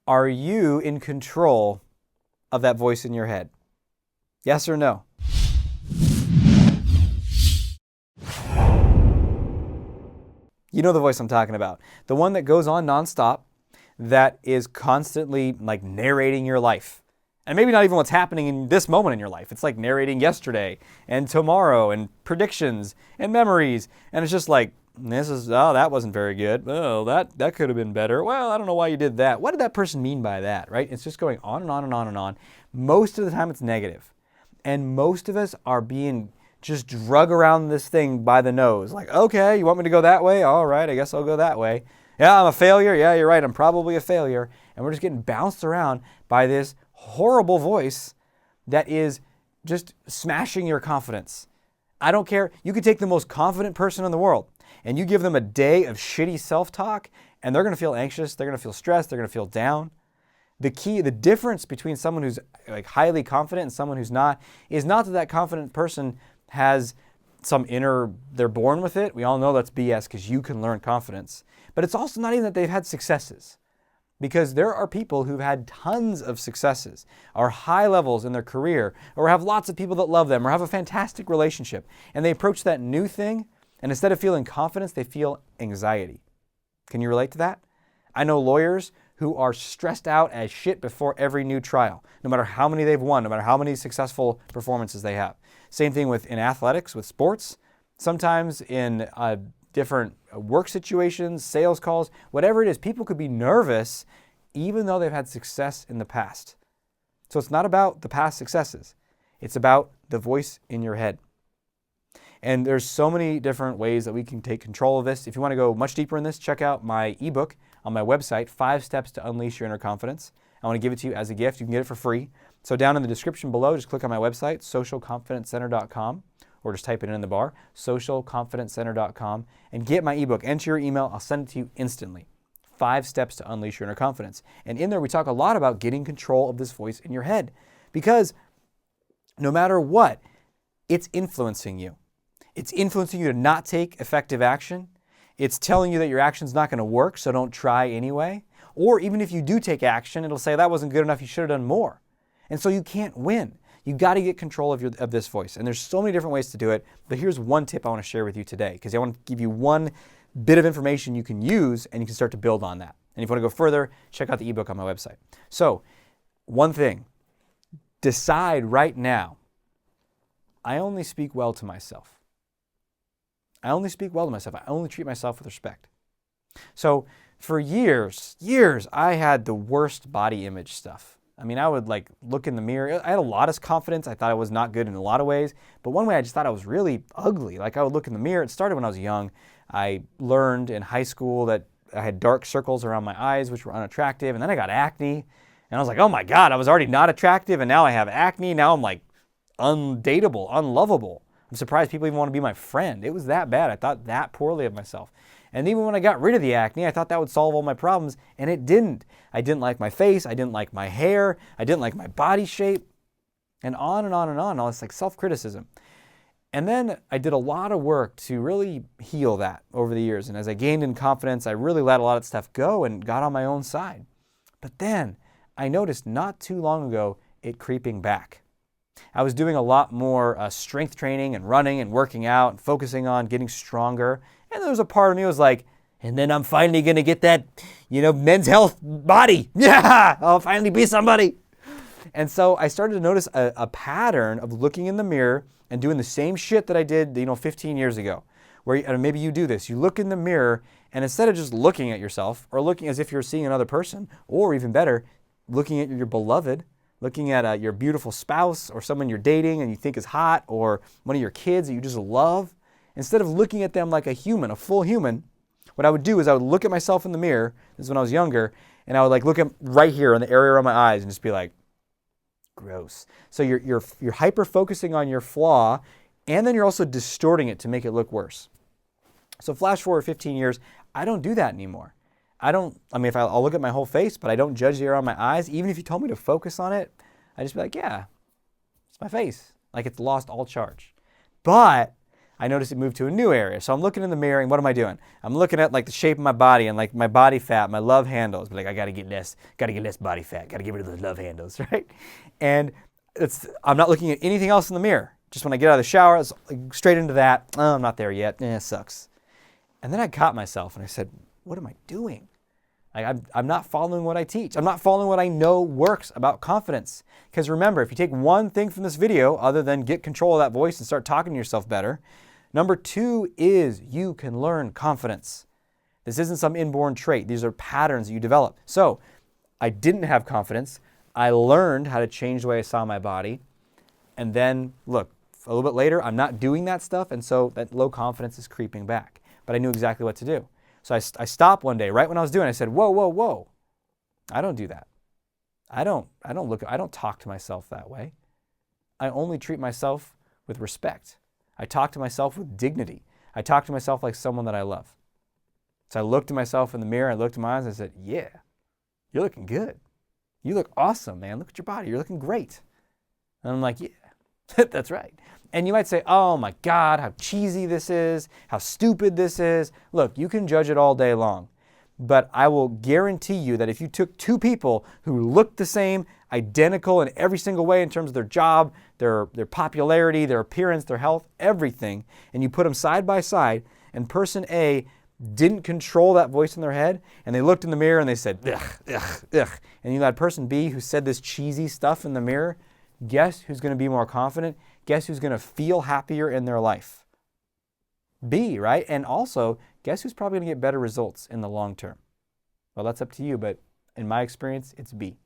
Are you in control of that voice in your head? Yes or no? You know the voice I'm talking about. The one that goes on nonstop, that is constantly like narrating your life. And maybe not even what's happening in this moment in your life. It's like narrating yesterday and tomorrow and predictions and memories. And it's just like, that wasn't very good. Oh, that could have been better. Well, I don't know why you did that. What did that person mean by that, right? It's just going on and on and on and on. Most of the time it's negative. And most of us are being just drug around this thing by the nose. Like, okay, you want me to go that way? All right, I guess I'll go that way. Yeah, I'm a failure. Yeah, you're right. I'm probably a failure. And we're just getting bounced around by this horrible voice that is just smashing your confidence. I don't care. You could take the most confident person in the world and you give them a day of shitty self-talk and they're going to feel anxious. They're going to feel stressed. They're going to feel down. The difference between someone who's like highly confident and someone who's not is not that that confident person has some they're born with it. We all know that's BS because you can learn confidence. But it's also not even that they've had successes. Because there are people who've had tons of successes, are high levels in their career, or have lots of people that love them, or have a fantastic relationship. And they approach that new thing, and instead of feeling confidence, they feel anxiety. Can you relate to that? I know lawyers who are stressed out as shit before every new trial, no matter how many they've won, no matter how many successful performances they have. Same thing in athletics, with sports. Sometimes in different work situations, sales calls, whatever it is, people could be nervous even though they've had success in the past. So it's not about the past successes. It's about the voice in your head. And there's so many different ways that we can take control of this. If you want to go much deeper in this, check out my ebook on my website, 5 Steps to Unleash Your Inner Confidence. I want to give it to you as a gift. You can get it for free. So down in the description below, just click on my website, socialconfidencecenter.com. or just type it in the bar, socialconfidencecenter.com, and get my ebook. Enter your email. I'll send it to you instantly. 5 Steps to Unleash Your Inner Confidence. And in there, we talk a lot about getting control of this voice in your head. Because no matter what, it's influencing you. It's influencing you to not take effective action. It's telling you that your action's not going to work, so don't try anyway. Or even if you do take action, it'll say, that wasn't good enough, you should have done more. And so you can't win. You got to get control of this voice. And there's so many different ways to do it. But here's one tip I want to share with you today, because I want to give you one bit of information you can use and you can start to build on that. And if you want to go further, check out the ebook on my website. So one thing, decide right now, I only speak well to myself. I only speak well to myself. I only treat myself with respect. So for years, I had the worst body image stuff. I mean, I would like look in the mirror. I had a lot of confidence. I thought I was not good in a lot of ways. But one way I just thought I was really ugly. Like I would look in the mirror. It started when I was young. I learned in high school that I had dark circles around my eyes, which were unattractive. And then I got acne. And I was like, oh my God, I was already not attractive. And now I have acne. Now I'm like undateable, unlovable. I'm surprised people even want to be my friend. It was that bad. I thought that poorly of myself. And even when I got rid of the acne, I thought that would solve all my problems, and it didn't. I didn't like my face. I didn't like my hair. I didn't like my body shape, and on and on and on. All this like self-criticism. And then I did a lot of work to really heal that over the years. And as I gained in confidence, I really let a lot of stuff go and got on my own side. But then I noticed not too long ago it creeping back. I was doing a lot more strength training and running and working out and focusing on getting stronger. And there was a part of me that was like, and then I'm finally going to get that, men's health body. Yeah, I'll finally be somebody. And so I started to notice a pattern of looking in the mirror and doing the same shit that I did, 15 years ago. Where maybe you do this. You look in the mirror, and instead of just looking at yourself or looking as if you're seeing another person, or even better, looking at your beloved, looking at your beautiful spouse or someone you're dating and you think is hot, or one of your kids that you just love, instead of looking at them like a human, a full human, what I would do is I would look at myself in the mirror, this is when I was younger, and I would like look at right here in the area around my eyes and just be like, gross. So you're hyper-focusing on your flaw, and then you're also distorting it to make it look worse. So flash forward 15 years, I don't do that anymore. I'll look at my whole face, but I don't judge the area on my eyes. Even if you told me to focus on it, I just be like, yeah, it's my face. Like it's lost all charge. But I noticed it moved to a new area. So I'm looking in the mirror, and what am I doing? I'm looking at like the shape of my body and like my body fat, my love handles. Like, I got to get less body fat. Got to get rid of those love handles, right? And I'm not looking at anything else in the mirror. Just when I get out of the shower, it's like straight into that. Oh, I'm not there yet. It sucks. And then I caught myself and I said, what am I doing? Like, I'm not following what I teach. I'm not following what I know works about confidence. Because remember, if you take one thing from this video other than get control of that voice and start talking to yourself better, number 2 is you can learn confidence. This isn't some inborn trait. These are patterns that you develop. So I didn't have confidence. I learned how to change the way I saw my body. And then, look, a little bit later, I'm not doing that stuff. And so that low confidence is creeping back. But I knew exactly what to do. So I stopped one day, right when I was doing it, I said, whoa, whoa, whoa. I don't do that. I don't talk to myself that way. I only treat myself with respect. I talk to myself with dignity. I talk to myself like someone that I love. So I looked at myself in the mirror, I looked in my eyes, and I said, yeah, you're looking good. You look awesome, man. Look at your body. You're looking great. And I'm like, yeah, that's right. And you might say, oh my God, how cheesy this is, how stupid this is. Look, you can judge it all day long. But I will guarantee you that if you took 2 people who looked the same, identical in every single way in terms of their job, their popularity, their appearance, their health, everything, and you put them side by side, and person A didn't control that voice in their head, and they looked in the mirror and they said, ugh, ugh, ugh. And you had person B who said this cheesy stuff in the mirror, guess who's going to be more confident? Guess who's going to feel happier in their life? B, right? And also, guess who's probably going to get better results in the long term? Well, that's up to you, but in my experience, it's B.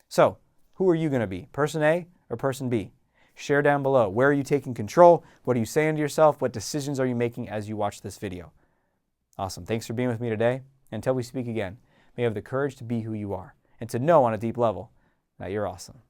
So, who are you going to be? Person A or person B? Share down below. Where are you taking control? What are you saying to yourself? What decisions are you making as you watch this video? Awesome. Thanks for being with me today. Until we speak again, may you have the courage to be who you are and to know on a deep level that you're awesome.